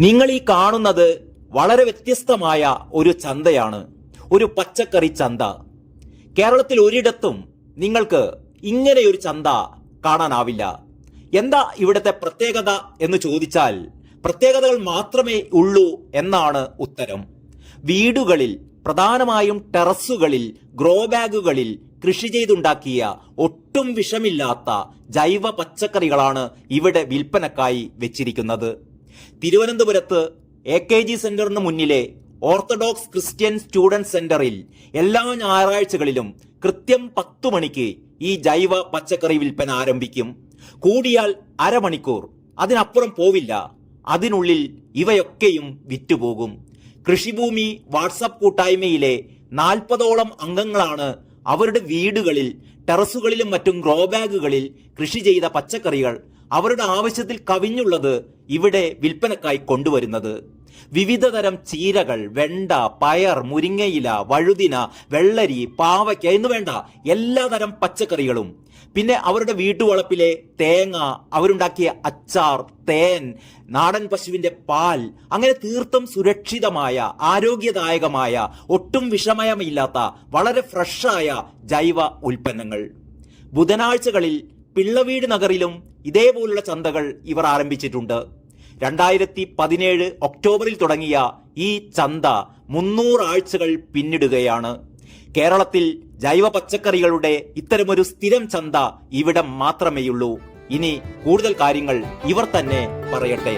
നിങ്ങൾ ഈ കാണുന്നത് വളരെ വ്യത്യസ്തമായ ഒരു ചന്തയാണ്, ഒരു പച്ചക്കറി ചന്ത. കേരളത്തിൽ ഒരിടത്തും നിങ്ങൾക്ക് ഇങ്ങനെയൊരു ചന്ത കാണാനാവില്ല. എന്താ ഇവിടുത്തെ പ്രത്യേകത എന്ന് ചോദിച്ചാൽ പ്രത്യേകതകൾ മാത്രമേ ഉള്ളൂ എന്നാണ് ഉത്തരം. വീടുകളിൽ, പ്രധാനമായും ടെറസുകളിൽ, ഗ്രോ ബാഗുകളിൽ കൃഷി ചെയ്തുണ്ടാക്കിയ ഒട്ടും വിഷമില്ലാത്ത ജൈവ പച്ചക്കറികളാണ് ഇവിടെ വിൽപ്പനക്കായി വെച്ചിരിക്കുന്നത്. തിരുവനന്തപുരത്ത് AKG സെന്ററിന് മുന്നിലെ ഓർത്തഡോക്സ് ക്രിസ്ത്യൻ സ്റ്റുഡന്റ് സെന്ററിൽ എല്ലാ ഞായറാഴ്ചകളിലും കൃത്യം 10 മണിക്ക് ഈ ജൈവ പച്ചക്കറി വിൽപ്പന ആരംഭിക്കും. കൂടിയാൽ അരമണിക്കൂർ, അതിനപ്പുറം പോവില്ല. അതിനുള്ളിൽ ഇവയൊക്കെയും വിറ്റുപോകും. കൃഷിഭൂമി വാട്സപ്പ് കൂട്ടായ്മയിലെ 40ഓളം അംഗങ്ങളാണ് അവരുടെ വീടുകളിൽ, ടെറസുകളിലും മറ്റും ഗ്രോ ബാഗുകളിൽ കൃഷി ചെയ്ത പച്ചക്കറികൾ അവരുടെ ആവശ്യത്തിൽ കവിഞ്ഞുള്ളത് ഇവിടെ വിൽപ്പനക്കായി കൊണ്ടുവരുന്നത്. വിവിധ തരം ചീരകൾ, വെണ്ട, പയർ, മുരിങ്ങയില, വഴുതിന, വെള്ളരി, പാവയ്ക്ക എന്ന് വേണ്ട എല്ലാ തരം പച്ചക്കറികളും. പിന്നെ അവരുടെ വീട്ടുവളപ്പിലെ തേങ്ങ, അവരുണ്ടാക്കിയ അച്ചാർ, തേൻ, നാടൻ പശുവിന്റെ പാൽ, അങ്ങനെ തീർത്തും സുരക്ഷിതമായ, ആരോഗ്യദായകമായ, ഒട്ടും വിഷമയമില്ലാത്ത വളരെ ഫ്രഷായ ജൈവ ഉൽപ്പന്നങ്ങൾ. ബുധനാഴ്ചകളിൽ പിള്ളവീട് നഗറിലും ഇതേപോലുള്ള ചന്തകൾ ഇവർ ആരംഭിച്ചിട്ടുണ്ട്. 2017 ഒക്ടോബറിൽ തുടങ്ങിയ ഈ ചന്ത 300 ആഴ്ചകൾ പിന്നിടുകയാണ്. കേരളത്തിൽ ജൈവ പച്ചക്കറികളുടെ ഇത്തരമൊരു സ്ഥിരം ചന്ത ഇവിടെ മാത്രമേയുള്ളൂ. ഇനി കൂടുതൽ കാര്യങ്ങൾ ഇവർ തന്നെ പറയട്ടെ.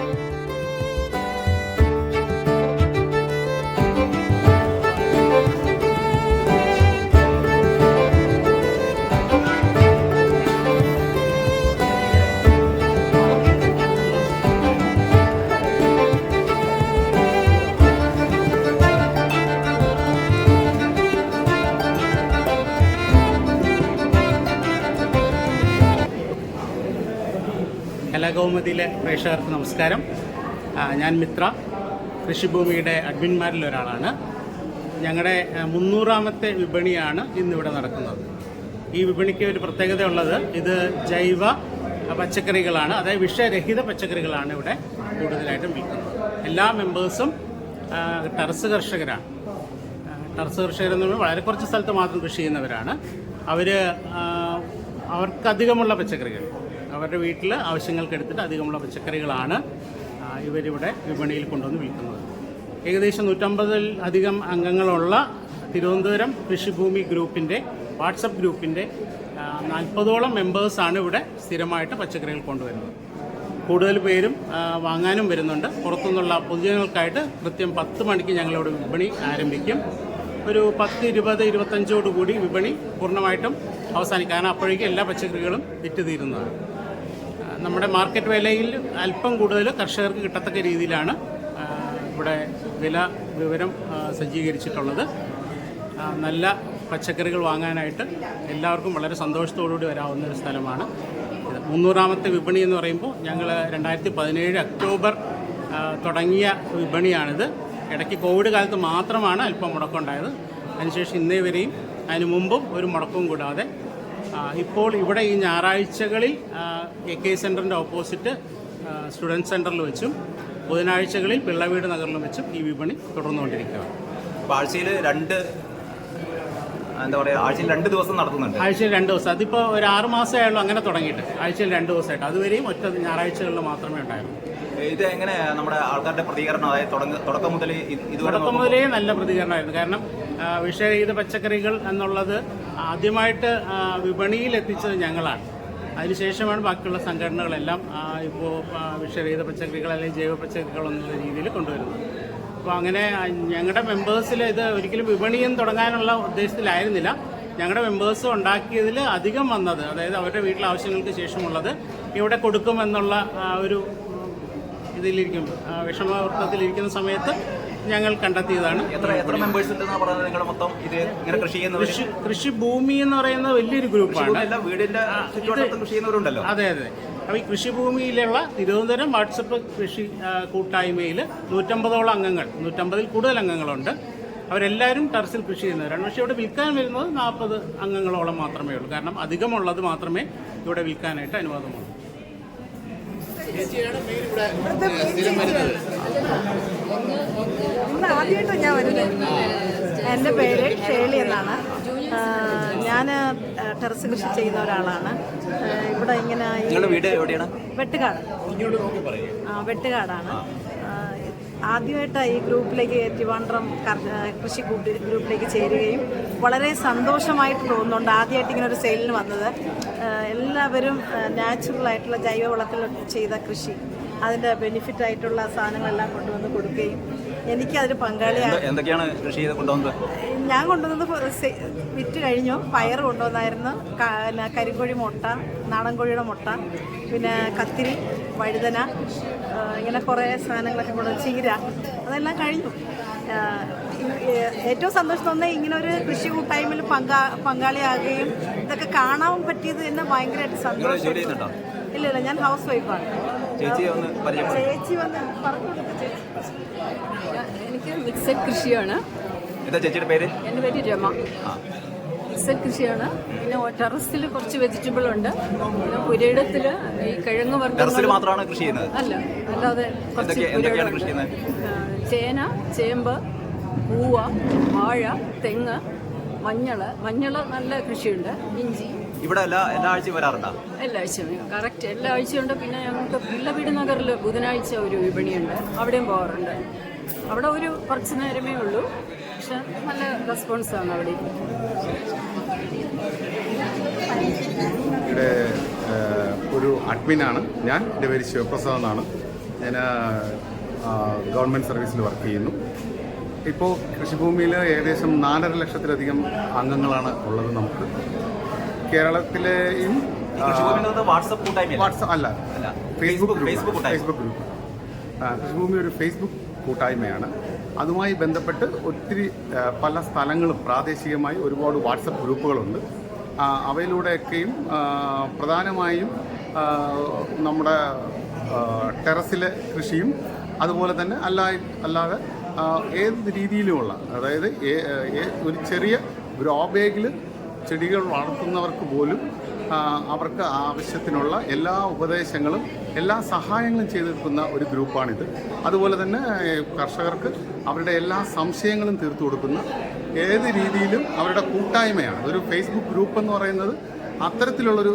കലാകൗമുദിയിലെ പ്രേക്ഷകർക്ക് നമസ്കാരം. ഞാൻ മിത്ര, കൃഷിഭൂമിയുടെ അഡ്മിന്മാരിൽ ഒരാളാണ്. ഞങ്ങളുടെ 300ാമത്തെ വിപണിയാണ് ഇന്നിവിടെ നടക്കുന്നത്. ഈ വിപണിക്ക് ഒരു പ്രത്യേകതയുള്ളത്, ഇത് ജൈവ പച്ചക്കറികളാണ്, അതായത് വിഷരഹിത പച്ചക്കറികളാണ് ഇവിടെ കൂടുതലായിട്ടും വിൽക്കുന്നത്. എല്ലാ മെമ്പേഴ്സും ടെറസ് കർഷകരാണ്. ടെറസ് കർഷകരെന്ന് പറഞ്ഞാൽ വളരെ കുറച്ച് സ്ഥലത്ത് മാത്രം കൃഷി ചെയ്യുന്നവരാണ്. അവർക്കധികമുള്ള പച്ചക്കറികൾ, അവരുടെ വീട്ടിൽ ആവശ്യങ്ങൾക്ക് എടുത്തിട്ട് അധികമുള്ള പച്ചക്കറികളാണ് ഇവരിവിടെ വിപണിയിൽ കൊണ്ടുവന്ന് വിൽക്കുന്നത്. ഏകദേശം 150-ൽ അധികം അംഗങ്ങളുള്ള തിരുവനന്തപുരം കൃഷിഭൂമി ഗ്രൂപ്പിൻ്റെ വാട്സപ്പ് ഗ്രൂപ്പിൻ്റെ 40ഓളം മെമ്പേഴ്സാണ് ഇവിടെ സ്ഥിരമായിട്ട് പച്ചക്കറികൾ കൊണ്ടുവരുന്നത്. കൂടുതൽ പേരും വാങ്ങാനും വരുന്നുണ്ട്. പുറത്തുനിന്നുള്ള പൊതുജനങ്ങൾക്കായിട്ട് കൃത്യം 10 മണിക്ക് ഞങ്ങളിവിടെ വിപണി ആരംഭിക്കും. ഒരു 10, 20, 25ഓടുകൂടി വിപണി പൂർണ്ണമായിട്ടും അവസാനിക്കും. കാരണം അപ്പോഴേക്കും എല്ലാ പച്ചക്കറികളും വിറ്റ് തീരുന്നതാണ്. നമ്മുടെ മാർക്കറ്റ് വിലയിൽ അല്പം കൂടുതൽ കർഷകർക്ക് കിട്ടത്തക്ക രീതിയിലാണ് ഇവിടെ വില വിവരം സജ്ജീകരിച്ചിട്ടുള്ളത്. നല്ല പച്ചക്കറികൾ വാങ്ങാനായിട്ട് എല്ലാവർക്കും വളരെ സന്തോഷത്തോടുകൂടി വരാവുന്ന ഒരു സ്ഥലമാണ്. 300ാമത്തെ വിപണി എന്ന് പറയുമ്പോൾ ഞങ്ങൾ 2017 ഒക്ടോബർ തുടങ്ങിയ വിപണിയാണിത്. ഇടയ്ക്ക് കോവിഡ് കാലത്ത് മാത്രമാണ് അല്പം മുടക്കമുണ്ടായത്. അതിനുശേഷം ഇന്നേ വരെയും അതിന് മുമ്പും ഒരു മുടക്കവും കൂടാതെ ഇപ്പോൾ ഇവിടെ ഈ ഞായറാഴ്ചകളിൽ AKG സെൻറ്ററിൻ്റെ ഓപ്പോസിറ്റ് സ്റ്റുഡൻറ്റ് സെൻറ്ററിൽ വെച്ചും ബുധനാഴ്ചകളിൽ പിള്ളവീട് നഗറിലും വെച്ചും ഈ വിപണി തുടർന്നുകൊണ്ടിരിക്കുകയാണ്. അപ്പോൾ ആഴ്ചയിൽ 2 ദിവസം നടത്തുന്നുണ്ട്. ആഴ്ചയിൽ 2 ദിവസം. അതിപ്പോൾ ഒരു 6 മാസമായുള്ളൂ അങ്ങനെ തുടങ്ങിയിട്ട്. ആഴ്ചയിൽ 2 ദിവസമായിട്ട്. അതുവരെയും ഒറ്റ ഞായറാഴ്ചകളിൽ മാത്രമേ ഉണ്ടായിരുന്നു. ഇത് എങ്ങനെ നമ്മുടെ ആൾക്കാരുടെ പ്രതികരണം, അതായത് തുടക്കം മുതലേ നല്ല പ്രതികരണമായിരുന്നു. കാരണം വിഷരഹിത പച്ചക്കറികൾ എന്നുള്ളത് ആദ്യമായിട്ട് വിപണിയിൽ എത്തിച്ചത് ഞങ്ങളാണ്. അതിനുശേഷമാണ് ബാക്കിയുള്ള സംഘടനകളെല്ലാം ഇപ്പോൾ വിഷരഹിത പച്ചക്കറികൾ അല്ലെങ്കിൽ ജൈവ പച്ചക്കറികൾ എന്നുള്ള രീതിയിൽ കൊണ്ടുവരുന്നത്. അപ്പോൾ അങ്ങനെ ഞങ്ങളുടെ മെമ്പേഴ്സിൽ ഇത് ഒരിക്കലും വിപണിയും തുടങ്ങാനുള്ള ഉദ്ദേശത്തിലായിരുന്നില്ല. ഞങ്ങളുടെ മെമ്പേഴ്സ് ഉണ്ടാക്കിയതിൽ അധികം വന്നത്, അതായത് അവരുടെ വീട്ടിലെ ആവശ്യങ്ങൾക്ക് ശേഷമുള്ളത് ഇവിടെ കൊടുക്കുമെന്നുള്ള ഒരു ഇതിലിരിക്കും, വിഷമവൃത്തത്തിലിരിക്കുന്ന സമയത്ത് ഞങ്ങൾ കണ്ടെത്തിയതാണ്. കൃഷിഭൂമി എന്ന് പറയുന്ന വലിയൊരു ഗ്രൂപ്പാണ്. അതെ അതെ. അപ്പോൾ ഈ കൃഷിഭൂമിയിലുള്ള തിരുവനന്തപുരം വാട്സപ്പ് കൃഷി കൂട്ടായ്മയിൽ 150ഓളം അംഗങ്ങൾ, 150-ൽ കൂടുതൽ അംഗങ്ങളുണ്ട്. അവരെല്ലാവരും ടെറസിൽ കൃഷി ചെയ്യുന്നവരാണ്. പക്ഷേ ഇവിടെ വിൽക്കാൻ വരുന്നത് 40 അംഗങ്ങളോളം മാത്രമേ ഉള്ളൂ. കാരണം അധികമുള്ളത് മാത്രമേ ഇവിടെ വിൽക്കാനായിട്ട് അനുവാദമുള്ളൂ. ഇന്ന് ആദ്യമായിട്ടാണ് ഞാൻ വരുന്നത്. എൻ്റെ പേര് ഷേളി എന്നാണ്. ഞാൻ ടെറസ് കൃഷി ചെയ്യുന്ന ഒരാളാണ്. ഇവിടെ ഇങ്ങനെ നിങ്ങളുടെ വീട് എവിടെയാണ്? വെട്ടുകാട്. വെട്ടുകാടാണ്. ആദ്യമായിട്ടാണ് ഈ ഗ്രൂപ്പിലേക്ക് ട്രിവാൻഡ്രം കൃഷി ഗ്രൂപ്പിലേക്ക് ചേരുകയും വളരെ സന്തോഷമായിട്ട് തോന്നുന്നുണ്ട്. ആദ്യമായിട്ട് ഇങ്ങനെ ഒരു സെയിലിന് വന്നത്. എല്ലാവരും നാച്ചുറലായിട്ടുള്ള ജൈവവളത്തിൽ ചെയ്ത കൃഷി, അതിൻ്റെ ബെനിഫിറ്റ് ആയിട്ടുള്ള സാധനങ്ങളെല്ലാം കൊണ്ടുവന്ന് കൊടുക്കുകയും എനിക്കതിൽ പങ്കാളിയാണ്. എന്തൊക്കെയാണ് കൃഷി ചെയ്ത് കൊണ്ടുവന്നത്? ഞാൻ കൊണ്ടുവന്നത് വിറ്റ് കഴിഞ്ഞു. പയർ കൊണ്ടുവന്നായിരുന്നു, കരിങ്കോഴി മുട്ട, നാടൻ കോഴിയുടെ മുട്ട, പിന്നെ കത്തിരി, വഴുതന, ഇങ്ങനെ കുറേ സാധനങ്ങളൊക്കെ കൊണ്ടുവന്ന്, ചീര, അതെല്ലാം കഴിഞ്ഞു. ഏറ്റവും സന്തോഷം തോന്നുന്നത് ഇങ്ങനെ ഒരു കൃഷി കൂട്ടായ്മയിൽ പങ്കാളിയാകുകയും ഇതൊക്കെ കാണാൻ പറ്റിയത് തന്നെ ഭയങ്കരമായിട്ട് സന്തോഷം. ഇല്ല, ഞാൻ ഹൗസ് വൈഫാണ്. ചേച്ചി വന്ന് പറഞ്ഞു. എനിക്ക് മിക്സഡ് കൃഷിയാണ്. എന്താ ചേച്ചിയുടെ പേര്? എൻ്റെ പേര് രമ. മിക്സഡ് കൃഷിയാണ്. പിന്നെ ടെറസിൽ കുറച്ച് വെജിറ്റബിൾ ഉണ്ട്. പിന്നെ പുരയിടത്തിൽ ഈ കിഴങ്ങ് വർഗ്ഗങ്ങൾ മാത്രമാണ് കൃഷി ചെയ്യുന്നത്? അല്ലാതെ കുറച്ച് ചേന, ചേമ്പ്, പൂവ, വാഴ, തെങ്ങ്, മഞ്ഞള് നല്ല കൃഷിയുണ്ട്. ഇഞ്ചി. ഇവിടെ എല്ലാ ആഴ്ചയും വരാറുണ്ടോ? എല്ലാ ആഴ്ചയും കറക്റ്റ് എല്ലാ ആഴ്ചയുണ്ട്. പിന്നെ ഞങ്ങൾക്ക് പിള്ളവീട് നഗറിൽ ബുധനാഴ്ച ഒരു വിപണിയുണ്ട്, അവിടെയും പോകാറുണ്ട്. അവിടെ ഒരു കുറച്ച് നേരമേ ഉള്ളൂ, പക്ഷെ നല്ല റെസ്പോൺസാണ് അവിടെ. ഇവിടെ ഒരു അഡ്മിനാണ് ഞാൻ. എൻ്റെ പേര് ശിവപ്രസാദ് എന്നാണ്. ഞാൻ ഗവൺമെൻറ് സർവീസിൽ വർക്ക് ചെയ്യുന്നു. ഇപ്പോൾ കൃഷിഭൂമിയിൽ ഏകദേശം 4.5 ലക്ഷത്തിലധികം അംഗങ്ങളാണ് ഉള്ളത് നമുക്ക്. കേരളത്തിലെയും വാട്സപ്പ് അല്ല, ഫേസ്ബുക്ക് ഗ്രൂപ്പ്. കൃഷിഭൂമി ഒരു ഫേസ്ബുക്ക് കൂട്ടായ്മയാണ്. അതുമായി ബന്ധപ്പെട്ട് ഒത്തിരി പല സ്ഥലങ്ങളും പ്രാദേശികമായി ഒരുപാട് വാട്സപ്പ് ഗ്രൂപ്പുകളുണ്ട്. അവയിലൂടെയൊക്കെയും പ്രധാനമായും നമ്മുടെ ടെറസിലെ കൃഷിയും അതുപോലെ തന്നെ അല്ലാതെ ഏത് രീതിയിലുമുള്ള, അതായത് ഒരു ചെറിയ ഗ്രോ ബാഗിൽ ചെടികൾ വളർത്തുന്നവർക്ക് പോലും അവർക്ക് ആവശ്യത്തിനുള്ള എല്ലാ ഉപദേശങ്ങളും എല്ലാ സഹായങ്ങളും ചെയ്തെടുക്കുന്ന ഒരു ഗ്രൂപ്പാണിത്. അതുപോലെ തന്നെ കർഷകർക്ക് അവരുടെ എല്ലാ സംശയങ്ങളും തീർത്തു കൊടുക്കുന്ന ഏത് രീതിയിലും അവരുടെ കൂട്ടായ്മയാണ്. ഒരു ഫേസ്ബുക്ക് ഗ്രൂപ്പ് എന്ന് പറയുന്നത് അത്തരത്തിലുള്ളൊരു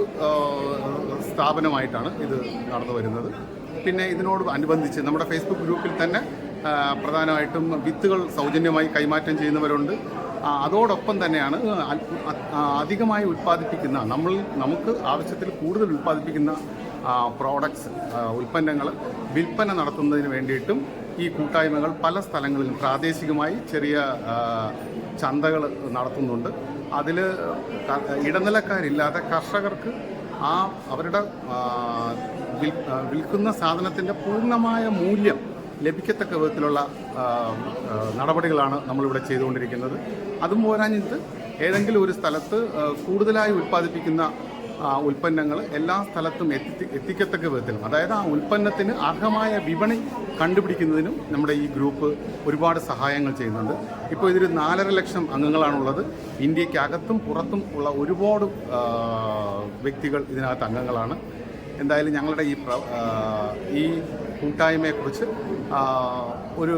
സ്ഥാപനമായിട്ടാണ് ഇത് നടന്നു വരുന്നത്. പിന്നെ ഇതിനോട് അനുബന്ധിച്ച് നമ്മുടെ ഫേസ്ബുക്ക് ഗ്രൂപ്പിൽ തന്നെ പ്രധാനമായിട്ടും വിത്തുകൾ സൗജന്യമായി കൈമാറ്റം ചെയ്യുന്നവരുണ്ട്. അതോടൊപ്പം തന്നെയാണ് അധികമായി ഉൽപ്പാദിപ്പിക്കുന്ന നമുക്ക് ആവശ്യത്തിൽ കൂടുതൽ ഉൽപ്പാദിപ്പിക്കുന്ന പ്രോഡക്ട്സ്, ഉൽപ്പന്നങ്ങൾ വിൽപ്പന നടത്തുന്നതിന് വേണ്ടിയിട്ടും ഈ കൂട്ടായ്മകൾ പല സ്ഥലങ്ങളിലും പ്രാദേശികമായി ചെറിയ ചന്തകൾ നടത്തുന്നുണ്ട്. അതിൽ ഇടനിലക്കാരില്ലാതെ കർഷകർക്ക് അവരുടെ വിൽക്കുന്ന സാധനത്തിൻ്റെ പൂർണ്ണമായ മൂല്യം ലഭിക്കത്തക്ക വിധത്തിലുള്ള നടപടികളാണ് നമ്മളിവിടെ ചെയ്തുകൊണ്ടിരിക്കുന്നത്. അതും പോരാഞ്ഞിട്ട് ഏതെങ്കിലും ഒരു സ്ഥലത്ത് കൂടുതലായി ഉൽപ്പാദിപ്പിക്കുന്ന ഉൽപ്പന്നങ്ങൾ എല്ലാ സ്ഥലത്തും എത്തിക്കത്തക്ക വിധത്തിലും, അതായത് ആ ഉൽപ്പന്നത്തിന് അർഹമായ വിപണി കണ്ടുപിടിക്കുന്നതിനും നമ്മുടെ ഈ ഗ്രൂപ്പ് ഒരുപാട് സഹായങ്ങൾ ചെയ്യുന്നുണ്ട്. ഇപ്പോൾ ഇതിൽ 4.5 ലക്ഷം അംഗങ്ങളാണുള്ളത്. ഇന്ത്യക്കകത്തും പുറത്തും ഉള്ള ഒരുപാട് വ്യക്തികൾ ഇതിനകത്ത് അംഗങ്ങളാണ്. എന്തായാലും ഞങ്ങളുടെ ഈ കൂട്ടായ്മയെക്കുറിച്ച് ഒരു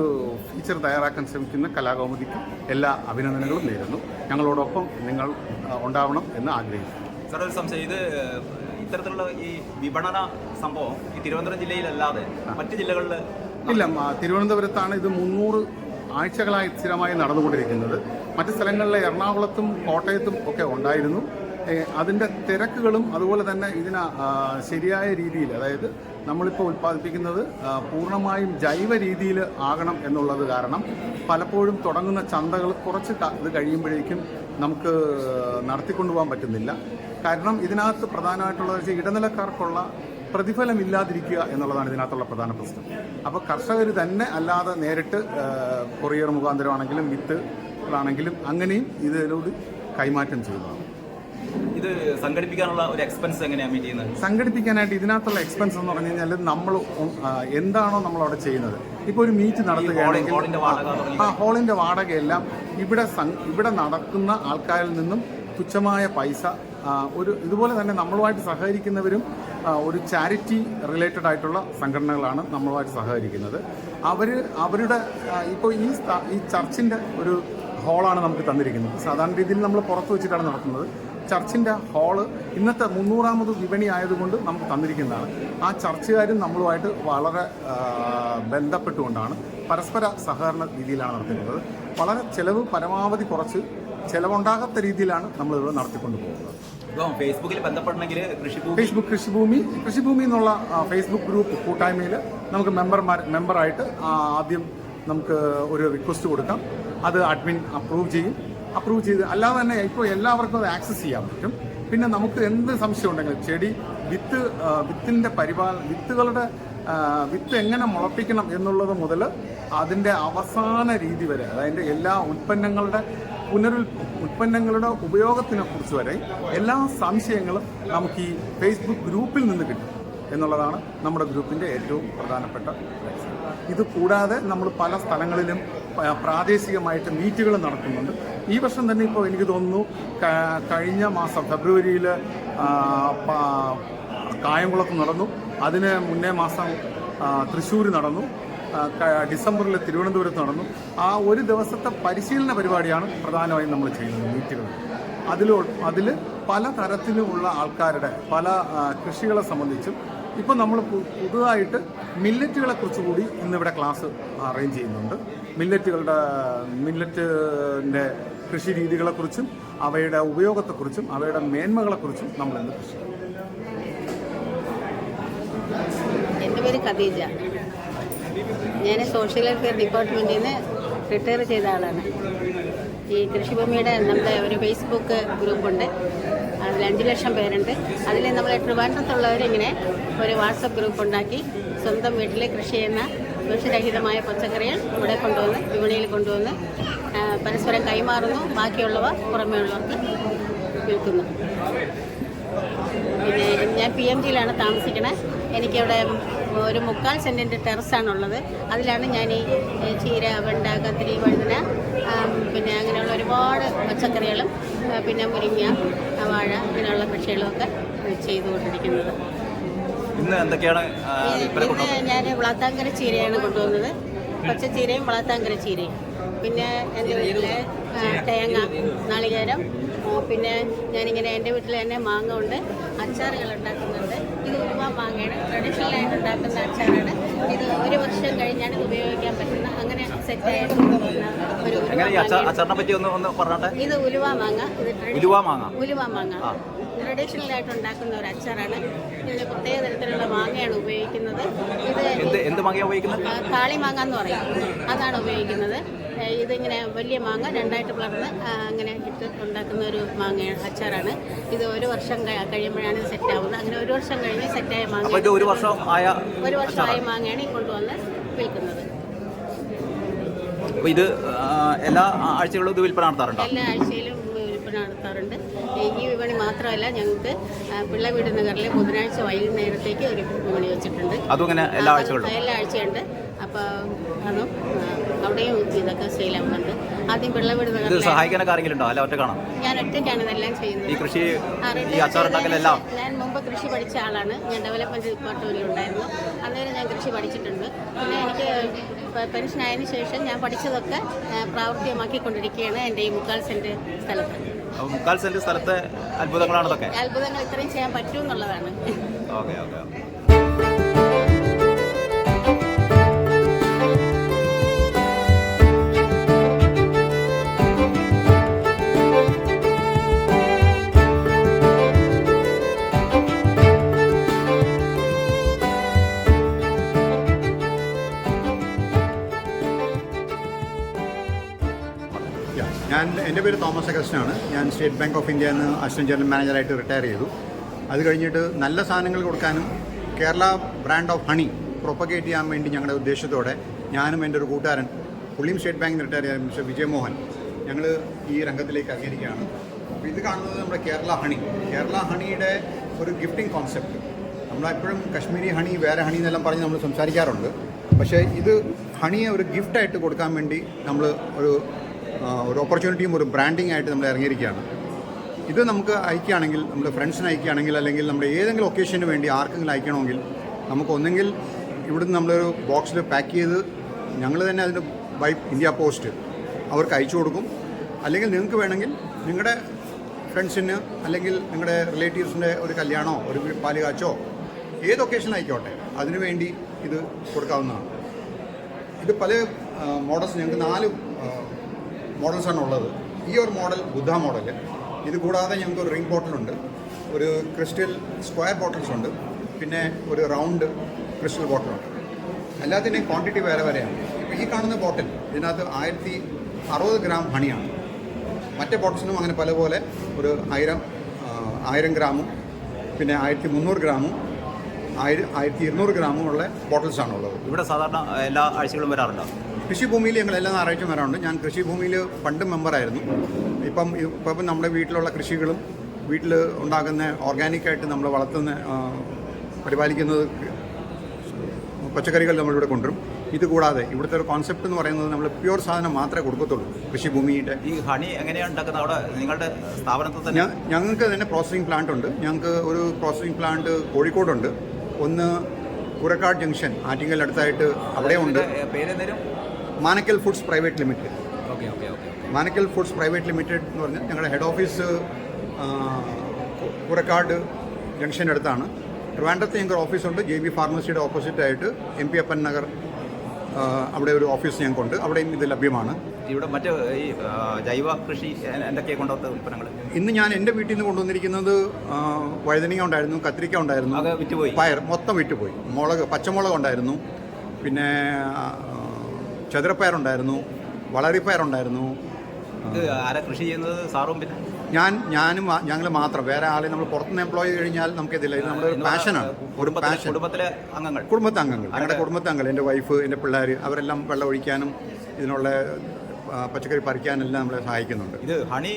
ഫീച്ചർ തയ്യാറാക്കാൻ ശ്രമിക്കുന്ന കലാകൗമുദിക്ക് എല്ലാ അഭിനന്ദനങ്ങളും നേരുന്നു. ഞങ്ങളോടൊപ്പം നിങ്ങൾ ഉണ്ടാവണം എന്ന് ആഗ്രഹിക്കുന്നു. സാർ, ഒരു സംശയം, ഇത് ഇത്തരത്തിലുള്ള ഈ വിപണന സംഭവം ഈ തിരുവനന്തപുരം ജില്ലയിലല്ലാതെ മറ്റ് ജില്ലകളിൽ ഇല്ല. തിരുവനന്തപുരത്താണ് ഇത് 300 ആഴ്ചകളായി സ്ഥിരമായി നടന്നുകൊണ്ടിരിക്കുന്നത്. മറ്റ് സ്ഥലങ്ങളിലെ എറണാകുളത്തും കോട്ടയത്തും ഒക്കെ ഉണ്ടായിരുന്നു. അതിൻ്റെ തിരക്കുകളും അതുപോലെ തന്നെ ഇതിന് ശരിയായ രീതിയിൽ, അതായത് നമ്മളിപ്പോൾ ഉൽപ്പാദിപ്പിക്കുന്നത് പൂർണ്ണമായും ജൈവ രീതിയിൽ ആകണം എന്നുള്ളത് കാരണം പലപ്പോഴും തുടങ്ങുന്ന ചന്തകൾ കുറച്ച് ഇത് കഴിയുമ്പോഴേക്കും നമുക്ക് നടത്തിക്കൊണ്ടുപോകാൻ പറ്റുന്നില്ല. കാരണം ഇതിനകത്ത് പ്രധാനമായിട്ടുള്ളത് ഇടനിലക്കാർക്കുള്ള പ്രതിഫലമില്ലാതിരിക്കുക എന്നുള്ളതാണ് ഇതിനകത്തുള്ള പ്രധാന പ്രശ്നം. അപ്പോൾ കർഷകർ തന്നെ അല്ലാതെ നേരിട്ട് കൊറിയർ മുഖാന്തരമാണെങ്കിലും വിത്തുകളാണെങ്കിലും അങ്ങനെയും ഇതിനോട് കൈമാറ്റം ചെയ്യുന്നതാണ്. ഇത് സംഘടിപ്പിക്കാനുള്ള ഒരു എക്സ്പെൻസ് എങ്ങനെയാണ് മീറ്റ് ചെയ്യുന്നത്? സംഘടിപ്പിക്കാനായിട്ട് ഇതിനകത്തുള്ള എക്സ്പെൻസ് എന്ന് പറഞ്ഞു കഴിഞ്ഞാൽ നമ്മൾ എന്താണോ നമ്മളവിടെ ചെയ്യുന്നത്, ഇപ്പോൾ ഒരു മീറ്റ് നടത്തുകയാണെങ്കിൽ ഹോളിൻ്റെ വാടകയെല്ലാം ഇവിടെ നടക്കുന്ന ആൾക്കാരിൽ നിന്നും തുച്ഛമായ പൈസ ഇതുപോലെ തന്നെ നമ്മളുമായിട്ട് സഹകരിക്കുന്നവരും ഒരു ചാരിറ്റി റിലേറ്റഡ് ആയിട്ടുള്ള സംഘടനകളാണ് നമ്മളുമായിട്ട് സഹകരിക്കുന്നത്. അവരുടെ ഇപ്പോൾ ഈ ചർച്ചിൻ്റെ ഒരു ഹാളാണ് നമുക്ക് തന്നിരിക്കുന്നത്. സാധാരണ രീതിയിൽ നമ്മൾ പുറത്ത് വെച്ചിട്ടാണ് നടത്തുന്നത്. ചർച്ചിൻ്റെ ഹാള് ഇന്നത്തെ 300ാമത് വിപണി ആയതുകൊണ്ട് നമുക്ക് തന്നിരിക്കുന്നതാണ്. ആ ചർച്ചുകാരും നമ്മളുമായിട്ട് വളരെ ബന്ധപ്പെട്ടുകൊണ്ടാണ് പരസ്പര സഹകരണ രീതിയിലാണ് നടത്തുന്നത്. വളരെ ചിലവ് പരമാവധി കുറച്ച് ചിലവുണ്ടാകാത്ത രീതിയിലാണ് നമ്മളിവിടെ നടത്തിക്കൊണ്ട് പോകുന്നത്. ഇപ്പം ഫേസ്ബുക്കിൽ ബന്ധപ്പെടണമെങ്കിൽ കൃഷിഭൂമി എന്നുള്ള ഫേസ്ബുക്ക് ഗ്രൂപ്പ് കൂട്ടായ്മയിൽ നമുക്ക് മെമ്പറായിട്ട് ആദ്യം നമുക്ക് ഒരു റിക്വസ്റ്റ് കൊടുക്കാം. അത് അഡ്മിൻ അപ്രൂവ് ചെയ്ത് അല്ലാതെ തന്നെ ഇപ്പോൾ എല്ലാവർക്കും അത് ആക്സസ് ചെയ്യാൻ പറ്റും. പിന്നെ നമുക്ക് എന്ത് സംശയം ഉണ്ടെങ്കിലും ചെടി വിത്തിൻ്റെ വിത്ത് എങ്ങനെ മുളപ്പിക്കണം എന്നുള്ളത് മുതൽ അതിൻ്റെ അവസാന രീതി വരെ, അതായത് എല്ലാ ഉൽപ്പന്നങ്ങളുടെ ഉപയോഗത്തിനെ കുറിച്ച് വരെ എല്ലാ സംശയങ്ങളും നമുക്ക് ഈ ഫേസ്ബുക്ക് ഗ്രൂപ്പിൽ നിന്ന് കിട്ടും എന്നുള്ളതാണ് നമ്മുടെ ഗ്രൂപ്പിൻ്റെ ഏറ്റവും പ്രധാനപ്പെട്ട ലക്ഷ്യം. ഇത് കൂടാതെ നമ്മൾ പല സ്ഥലങ്ങളിലും പ്രാദേശികമായിട്ട് മീറ്റുകൾ നടത്തുന്നുണ്ട്. ഈ വർഷം തന്നെ ഇപ്പോൾ എനിക്ക് തോന്നുന്നു കഴിഞ്ഞ മാസം ഫെബ്രുവരിയിൽ കായംകുളത്ത് നടന്നു, അതിന് മുന്നേ മാസം തൃശ്ശൂർ നടന്നു, ഡിസംബറിൽ തിരുവനന്തപുരത്ത് നടന്നു. ആ ഒരു ദിവസത്തെ പരിശീലന പരിപാടിയാണ് പ്രധാനമായും നമ്മൾ ചെയ്യുന്നത് മീറ്റുകൾ. അതിൽ പല തരത്തിലുമുള്ള ആൾക്കാരുടെ പല കൃഷികളെ സംബന്ധിച്ചും ഇപ്പോൾ നമ്മൾ പുതുതായിട്ട് മില്ലറ്റുകളെ കുറിച്ച് കൂടി ഇന്നിവിടെ ക്ലാസ് അറേഞ്ച് ചെയ്യുന്നുണ്ട്. മില്ലറ്റിൻ്റെ കൃഷി രീതികളെക്കുറിച്ചും അവയുടെ ഉപയോഗത്തെക്കുറിച്ചും അവയുടെ മേന്മകളെക്കുറിച്ചും നമ്മൾ ഇന്ന് കൃഷി ചെയ്യും. എൻ്റെ പേര് ഖദീജ. ഞാൻ സോഷ്യൽ വെൽഫെയർ ഡിപ്പാർട്ട്മെൻറ്റിൽ നിന്ന് റിട്ടയർ ചെയ്ത ആളാണ്. ഈ കൃഷിഭൂമിയുടെ നമ്മുടെ ഒരു ഫേസ്ബുക്ക് ഗ്രൂപ്പുണ്ട്. അതിൽ 5 ലക്ഷം പേരുണ്ട്. അതിൽ നമ്മൾ ട്രിവാൻഡ്രത്തുള്ളവരിങ്ങനെ ഒരു വാട്സപ്പ് ഗ്രൂപ്പ് ഉണ്ടാക്കി സ്വന്തം വീട്ടിൽ കൃഷി ചെയ്യുന്ന വിഷരഹിതമായ പച്ചക്കറികൾ ഇവിടെ കൊണ്ടുവന്ന് വിപണിയിൽ കൊണ്ടുവന്ന് പരസ്പരം കൈമാറുന്നു. ബാക്കിയുള്ളവ പുറമേ ഉള്ളവർക്ക് വിൽക്കുന്നു. പിന്നെ ഞാൻ PMGയിലാണ് താമസിക്കണത്. എനിക്കവിടെ ഒരു 3/4 സെൻറ്റിൻ്റെ ടെറസാണുള്ളത്. അതിലാണ് ഞാൻ ഈ ചീര, വെണ്ട, കത്തിരി, വഴുതന, പിന്നെ അങ്ങനെയുള്ള ഒരുപാട് പച്ചക്കറികളും പിന്നെ മുരിങ്ങ, വാഴ ഇങ്ങനെയുള്ള കൃഷികളുമൊക്കെ ചെയ്തുകൊണ്ടിരിക്കുന്നത്. ഇന്ന് എന്തൊക്കെയാണ്? ഇന്ന് ഞാൻ വളത്താങ്കര ചീരയാണ് കൊണ്ടുവന്നത്. പച്ചച്ചീരയും വളത്താങ്കര ചീരയും. പിന്നെ എൻ്റെ വീട്ടിൽ തേങ്ങ, നാളികേരം, പിന്നെ ഞാനിങ്ങനെ എൻ്റെ വീട്ടിൽ തന്നെ മാങ്ങ കൊണ്ട് അച്ചാറുകൾ ഉണ്ടാക്കുന്നുണ്ട്. ഇത് ഉലുവ മാങ്ങയാണ്, ട്രഡീഷണലായിട്ട് ഉണ്ടാക്കുന്ന അച്ചാറാണ്. ഇത് 1 വർഷം കഴിഞ്ഞാണ് ഇത് ഉപയോഗിക്കാൻ പറ്റുന്ന അങ്ങനെ സെറ്റായിട്ട് ഒരു അച്ചാറിനെ പറ്റി ഒന്ന് പറഞ്ഞോട്ടെ. ഇത് ഉലുവ മാങ്ങ. ഉലുവ മാങ്ങ ട്രഡീഷണലായിട്ട് ഉണ്ടാക്കുന്ന ഒരു അച്ചാറാണ്. ഇതിന് പ്രത്യേക തരത്തിലുള്ള മാങ്ങയാണ് ഉപയോഗിക്കുന്നത്. എന്ത് മാങ്ങയാണ് ഉപയോഗിക്കുന്നത്? കാളിമാങ്ങ എന്ന് പറയും, അതാണ് ഉപയോഗിക്കുന്നത്. ഇതിങ്ങനെ വലിയ മാങ്ങ 2ആയിട്ട് പിളർന്ന് അങ്ങനെ ഇട്ട് ഉണ്ടാക്കുന്ന ഒരു മാങ്ങ അച്ചാറാണ്. ഇത് 1 വർഷം കഴിയുമ്പോഴാണ് സെറ്റാവുന്നത്. അങ്ങനെ 1 വർഷം കഴിഞ്ഞ് സെറ്റായ മാങ്ങ, 1 വർഷമായ മാങ്ങയാണ് ഈ കൊണ്ടുവന്ന് വിൽക്കുന്നത്. ഇത് എല്ലാ ആഴ്ചകളിലും ഇത് വിൽപ്പന നടത്താറുണ്ടോ? എല്ലാ ആഴ്ചയിലും വിൽപ്പന നടത്താറുണ്ട്. ഈ വിപണി മാത്രമല്ല, ഞങ്ങൾക്ക് പിള്ളവീട് നഗറിലെ ബുധനാഴ്ച വൈകുന്നേരത്തേക്ക് ഒരു വിപണി വെച്ചിട്ടുണ്ട്. അതും എല്ലാ ആഴ്ചയുണ്ട്. അപ്പോൾ അതും അവിടെയും ഇതൊക്കെ സെയിലാവുന്നുണ്ട്. ആദ്യം പിള്ളവീട് നഗറിൽ സഹായിക്കാനൊക്കെ ആരെങ്കിലും ഉണ്ടോ? അല്ല ഒറ്റക്കാണോ? ഞാൻ ഒറ്റയ്ക്കാണ് ഇതെല്ലാം ചെയ്യുന്നത്. ഈ കൃഷി ഈ അച്ചാർ ഉണ്ടാക്കലെല്ലാം ഞാൻ മുമ്പ് കൃഷി പഠിച്ച ആളാണ്. ഞാൻ ഡെവലപ്മെൻറ്റ് ഡിപ്പാർട്ട്മെൻറ്റിൽ ഉണ്ടായിരുന്നു. അന്നേരം ഞാൻ കൃഷി പഠിച്ചിട്ടുണ്ട്. പിന്നെ എനിക്ക് പെൻഷനായതിനു ശേഷം ഞാൻ പഠിച്ചതൊക്കെ പ്രാവർത്തികമാക്കിക്കൊണ്ടിരിക്കുകയാണ് എൻ്റെ ഈ 3/4 സെൻറ്റ് സ്ഥലത്ത്. 3/4 സെൻറ്റ് സ്ഥലത്തെ അത്ഭുതങ്ങളാണ് ഇതൊക്കെ. അത്ഭുതങ്ങൾ ഇത്രയും ചെയ്യാൻ പറ്റുമെന്നുള്ളതാണ്. ഓക്കെ. എൻ്റെ പേര് തോമസ് അഗസ്റ്റിനാണ്. ഞാൻ സ്റ്റേറ്റ് ബാങ്ക് ഓഫ് ഇന്ത്യയിൽ നിന്ന് അസിസ്റ്റന്റ് ജനറൽ മാനേജറായിട്ട് റിട്ടയർ ചെയ്തു. അത് കഴിഞ്ഞിട്ട് നല്ല സാധനങ്ങൾ കൊടുക്കാനും Kerala brand of honey propagate ചെയ്യാൻ വേണ്ടി ഞങ്ങളുടെ ഉദ്ദേശത്തോടെ ഞാനും എൻ്റെ ഒരു കൂട്ടുകാരൻ, പുള്ളിയും സ്റ്റേറ്റ് ബാങ്കിൽ നിന്ന് റിട്ടയർ ചെയ്ത മിസ്റ്റർ വിജയമോഹൻ, ഞങ്ങൾ ഈ രംഗത്തിലേക്ക് ഇറങ്ങിയിരിക്കുകയാണ്. അപ്പോൾ ഇത് കാണുന്നത് നമ്മുടെ കേരള ഹണിയുടെ ഒരു ഗിഫ്റ്റിംഗ് കോൺസെപ്റ്റ്. നമ്മളെപ്പോഴും കശ്മീരി ഹണി, വേറെ ഹണി എന്നെല്ലാം പറഞ്ഞ് നമ്മൾ സംസാരിക്കാറുണ്ട്. പക്ഷേ ഇത് ഹണിയെ ഒരു ഗിഫ്റ്റായിട്ട് കൊടുക്കാൻ വേണ്ടി നമ്മൾ ഒരു ഓപ്പർച്യൂണിറ്റിയും ഒരു ബ്രാൻഡിങ് ആയിട്ട് നമ്മൾ ഇറങ്ങിയിരിക്കുകയാണ്. ഇത് നമുക്ക് അയക്കുകയാണെങ്കിൽ നമ്മുടെ ഫ്രണ്ട്സിന് അയക്കുകയാണെങ്കിൽ അല്ലെങ്കിൽ നമ്മുടെ ഏതെങ്കിലും ഒക്കേഷന് വേണ്ടി ആർക്കെങ്കിലും അയക്കണമെങ്കിൽ നമുക്ക് ഒന്നെങ്കിൽ ഇവിടുന്ന് നമ്മളൊരു ബോക്സിൽ പാക്ക് ചെയ്ത് ഞങ്ങൾ തന്നെ അതിന് ബൈ ഇന്ത്യ പോസ്റ്റ് അവർക്ക് അയച്ചു കൊടുക്കും. അല്ലെങ്കിൽ നിങ്ങൾക്ക് വേണമെങ്കിൽ നിങ്ങളുടെ ഫ്രണ്ട്സിന് അല്ലെങ്കിൽ നിങ്ങളുടെ റിലേറ്റീവ്സിൻ്റെ ഒരു കല്യാണമോ ഒരു പാല് കാച്ചോ ഏത് ഒക്കേഷൻ ആയിക്കോട്ടെ അതിനുവേണ്ടി ഇത് കൊടുക്കാവുന്നതാണ്. ഇത് പല മോഡൽസ് ഞങ്ങൾക്ക് 4 മോഡൽസാണ് ഉള്ളത്. ഈ ഒരു മോഡൽ ബുദ്ധ മോഡൽ. ഇത് കൂടാതെ ഞങ്ങൾക്ക് ഒരു റിംഗ് ബോട്ടിലുണ്ട്, ഒരു ക്രിസ്റ്റൽ സ്ക്വയർ ബോട്ടിൽസ് ഉണ്ട്, പിന്നെ ഒരു റൗണ്ട് ക്രിസ്റ്റൽ ബോട്ടിലുണ്ട്. എല്ലാത്തിൻ്റെയും ക്വാണ്ടിറ്റി വേറെ വേറെയാണ്. ഇപ്പോൾ ഈ കാണുന്ന ബോട്ടിൽ ഇതിനകത്ത് 1060 ഗ്രാം ഹണിയാണ്. മറ്റേ ബോട്ടിൽസിനും അങ്ങനെ പല പോലെ ഒരു 1000 ഗ്രാമും പിന്നെ 1300 ഗ്രാമും 1200 ഗ്രാമും ഉള്ള ബോട്ടിൽസാണ് ഉള്ളത്. ഇവിടെ സാധാരണ എല്ലാ ആഴ്ചകളും വരാറുണ്ടോ? കൃഷിഭൂമിയിൽ ഞങ്ങൾ എല്ലാ ഞായറാഴ്ചയും വരാറുണ്ട്. ഞാൻ കൃഷിഭൂമിയിൽ പണ്ട് മെമ്പറായിരുന്നു. ഇപ്പം നമ്മുടെ വീട്ടിലുള്ള കൃഷികളും വീട്ടിൽ ഉണ്ടാക്കുന്ന ഓർഗാനിക്കായിട്ട് നമ്മൾ വളർത്തുന്ന പരിപാലിക്കുന്നത് പച്ചക്കറികൾ നമ്മളിവിടെ കൊണ്ടുവരും. ഇത് കൂടാതെ ഇവിടുത്തെ ഒരു കോൺസെപ്റ്റ് എന്ന് പറയുന്നത് നമ്മൾ പ്യുവർ സാധനം മാത്രമേ കൊടുക്കത്തുള്ളൂ. കൃഷിഭൂമിയുടെ ഈ ഹണി എങ്ങനെയാണ് ഉണ്ടാക്കുന്നത്? അവിടെ നിങ്ങളുടെ സ്ഥാപനത്തിൽ തന്നെ ഞങ്ങൾക്ക് തന്നെ പ്രോസസ്സിംഗ് പ്ലാന്റ് ഉണ്ട്. ഞങ്ങൾക്ക് ഒരു പ്രോസസ്സിംഗ് പ്ലാന്റ് കോഴിക്കോടുണ്ട്, ഒന്ന് പുറക്കാട് ജംഗ്ഷൻ ആറ്റിങ്ങൽ അടുത്തായിട്ട് അവിടെ ഉണ്ട്. പേരെന്തേലും? Manakkal foods private limited. Okay okay okay. Manakkal foods private limited എന്ന് പറഞ്ഞാൽ ഞങ്ങളുടെ ഹെഡ് ഓഫീസ് പുറക്കാട് ജംഗ്ഷൻ്റെ അടുത്താണ്. ട്രിവാൻഡ്രത്ത് ഞങ്ങൾക്ക് ഓഫീസുണ്ട്, JB ഫാർമസിയുടെ ഓപ്പോസിറ്റായിട്ട് MP അപ്പൻ നഗർ അവിടെ ഒരു ഓഫീസ് ഞങ്ങൾക്കുണ്ട്. അവിടെയും ഇത് ലഭ്യമാണ്. ഇവിടെ മറ്റ് ഈ ജൈവ കൃഷി എന്തൊക്കെയാണ് കൊണ്ടുവന്ന ഉൽപ്പന്നങ്ങൾ? ഇന്ന് ഞാൻ എൻ്റെ വീട്ടിൽ നിന്ന് കൊണ്ടുവന്നിരിക്കുന്നത് വഴുതനങ്ങ ഉണ്ടായിരുന്നു, കത്തിരിക്ക ഉണ്ടായിരുന്നു, അത് വിറ്റുപോയി, പയർ മൊത്തം വിറ്റുപോയി, പച്ചമുളക് ഉണ്ടായിരുന്നു, പിന്നെ ചതുരപ്പയറുണ്ടായിരുന്നു, വളരിപ്പയറുണ്ടായിരുന്നു. ഇത് ആരാ കൃഷി ചെയ്യുന്നത്? സാറും പിന്നെ ഞങ്ങൾ മാത്രം, വേറെ ആളെ നമ്മൾ പുറത്തുനിന്ന് എംപ്ലോയി കഴിഞ്ഞാൽ നമുക്കിതില്ല. ഇത് നമ്മുടെ ഒരു പാഷനാണ്, ഒരു പാഷൻ. കുടുംബത്തിലെ അംഗങ്ങൾ, ഞങ്ങളുടെ കുടുംബത്തെ അംഗങ്ങൾ, എൻ്റെ വൈഫ്, എൻ്റെ പിള്ളേർ, അവരെല്ലാം വെള്ളം ഒഴിക്കാനും ഇതിനുള്ള പച്ചക്കറി പറിക്കാനെല്ലാം നമ്മളെ സഹായിക്കുന്നുണ്ട്. ഇത് ഹണി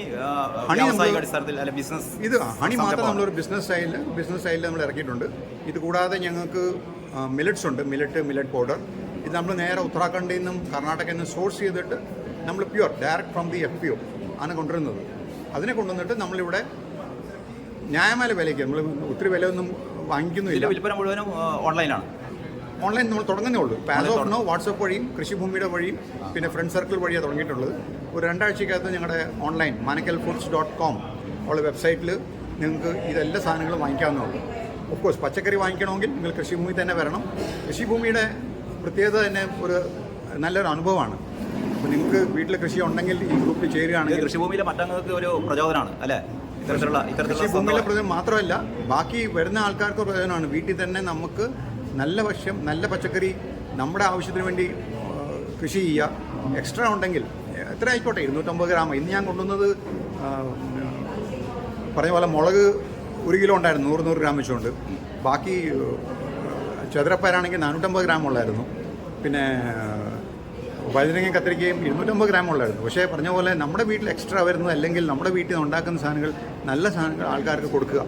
അടിസ്ഥാനത്തിൽ അല്ല ബിസിനസ്? ഇത് ഹണി മാത്രം നമ്മളൊരു ബിസിനസ് സ്റ്റൈലിൽ നമ്മൾ ഇറക്കിയിട്ടുണ്ട്. ഇത് കൂടാതെ ഞങ്ങൾക്ക് മില്ലറ്റ്സ് ഉണ്ട്, മില്ലറ്റ് പൗഡർ. ഇത് നമ്മൾ നേരെ ഉത്തരാഖണ്ഡിൽ നിന്നും കർണാടകയിൽ നിന്നും സോഴ്സ് ചെയ്തിട്ട് നമ്മൾ pure direct from the FPO ആണ് കൊണ്ടുവരുന്നത്. അതിനെ കൊണ്ടുവന്നിട്ട് നമ്മളിവിടെ ന്യായമായ വിലയ്ക്ക്, നമ്മൾ ഒത്തിരി വിലയൊന്നും വാങ്ങിക്കുന്നില്ല. വിൽപ്പന മുഴുവനും ഓൺലൈനാണ്. ഓൺലൈൻ നമ്മൾ തുടങ്ങുന്നേ ഉള്ളൂ. ആസ് ഓഫ് നോ വാട്സപ്പ് വഴിയും കൃഷിഭൂമിയുടെ വഴിയും പിന്നെ ഫ്രണ്ട് സർക്കിൾ വഴിയാണ് തുടങ്ങിയിട്ടുള്ളത്. ഒരു 2 ആഴ്ചക്കകത്ത് ഞങ്ങളുടെ ഓൺലൈൻ manikalfoods.com ഉള്ള വെബ്സൈറ്റിൽ നിങ്ങൾക്ക് ഇതെല്ലാ സാധനങ്ങളും വാങ്ങിക്കാവുന്നതുള്ളൂ. ഓഫ് കോഴ്സ് പച്ചക്കറി വാങ്ങിക്കണമെങ്കിൽ നിങ്ങൾ കൃഷിഭൂമി തന്നെ വരണം. കൃഷിഭൂമിയുടെ പ്രത്യേകത തന്നെ ഒരു നല്ലൊരു അനുഭവമാണ്. അപ്പോൾ നിങ്ങൾക്ക് വീട്ടിൽ കൃഷി ഉണ്ടെങ്കിൽ ഈ ഗ്രൂപ്പിൽ ചേരുകയാണെങ്കിൽ കൃഷിഭൂമിയിലെ മറ്റങ്ങൾക്ക് ഒരു പ്രചോദനമാണ് അല്ലേ? കൃഷിഭൂമിയിലെ പ്രയോജനം മാത്രമല്ല, ബാക്കി വരുന്ന ആൾക്കാർക്ക് പ്രയോജനമാണ്. വീട്ടിൽ തന്നെ നമുക്ക് നല്ല പച്ചക്കറി നമ്മുടെ ആവശ്യത്തിന് വേണ്ടി കൃഷി ചെയ്യുക. എക്സ്ട്രാ ഉണ്ടെങ്കിൽ എത്ര ആയിക്കോട്ടെ, 250 ഗ്രാം. ഇന്ന് ഞാൻ കൊണ്ടുവന്നത് പറഞ്ഞ പോലെ മുളക് 1 കിലോ ഉണ്ടായിരുന്നു, 100 ഗ്രാം വെച്ചുകൊണ്ട്. ബാക്കി ചതുരപ്പയറാണെങ്കിൽ 450 ഗ്രാം ഉള്ളായിരുന്നു. പിന്നെ വഴുതനങ്ങയും കത്തിരിക്കയും 250 ഗ്രാം ഉള്ളായിരുന്നു. പക്ഷേ പറഞ്ഞ പോലെ നമ്മുടെ വീട്ടിൽ എക്സ്ട്രാ വരുന്നത് അല്ലെങ്കിൽ നമ്മുടെ വീട്ടിൽ നിന്ന് ഉണ്ടാക്കുന്ന സാധനങ്ങൾ, നല്ല സാധനങ്ങൾ ആൾക്കാർക്ക് കൊടുക്കുക,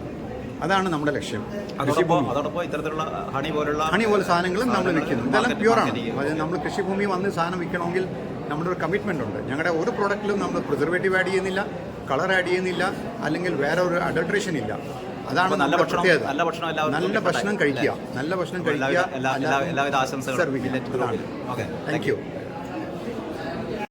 അതാണ് നമ്മുടെ ലക്ഷ്യം. അതോടൊപ്പം ഇത്തരത്തിലുള്ള ഹണി പോലെ സാധനങ്ങളും നമ്മൾ വിൽക്കുന്നു. ഇതെല്ലാം പ്യുവറാണ്. അതായത് നമ്മൾ കൃഷിഭൂമി വന്ന് സാധനം വിൽക്കണമെങ്കിൽ നമ്മുടെ ഒരു കമ്മിറ്റ്മെൻ്റ് ഉണ്ട്. ഞങ്ങളുടെ ഒരു പ്രോഡക്റ്റിലും നമ്മൾ പ്രിസർവേറ്റീവ് ആഡ് ചെയ്യുന്നില്ല, കളർ ആഡ് ചെയ്യുന്നില്ല, അല്ലെങ്കിൽ വേറെ ഒരു അഡൾട്രേഷൻ ഇല്ല. അതാണ് നമ്മുടെ പ്രത്യേകത. നല്ല ഭക്ഷണം കഴിക്കുക, എല്ലാവിധ ആശംസകളും. Thank you.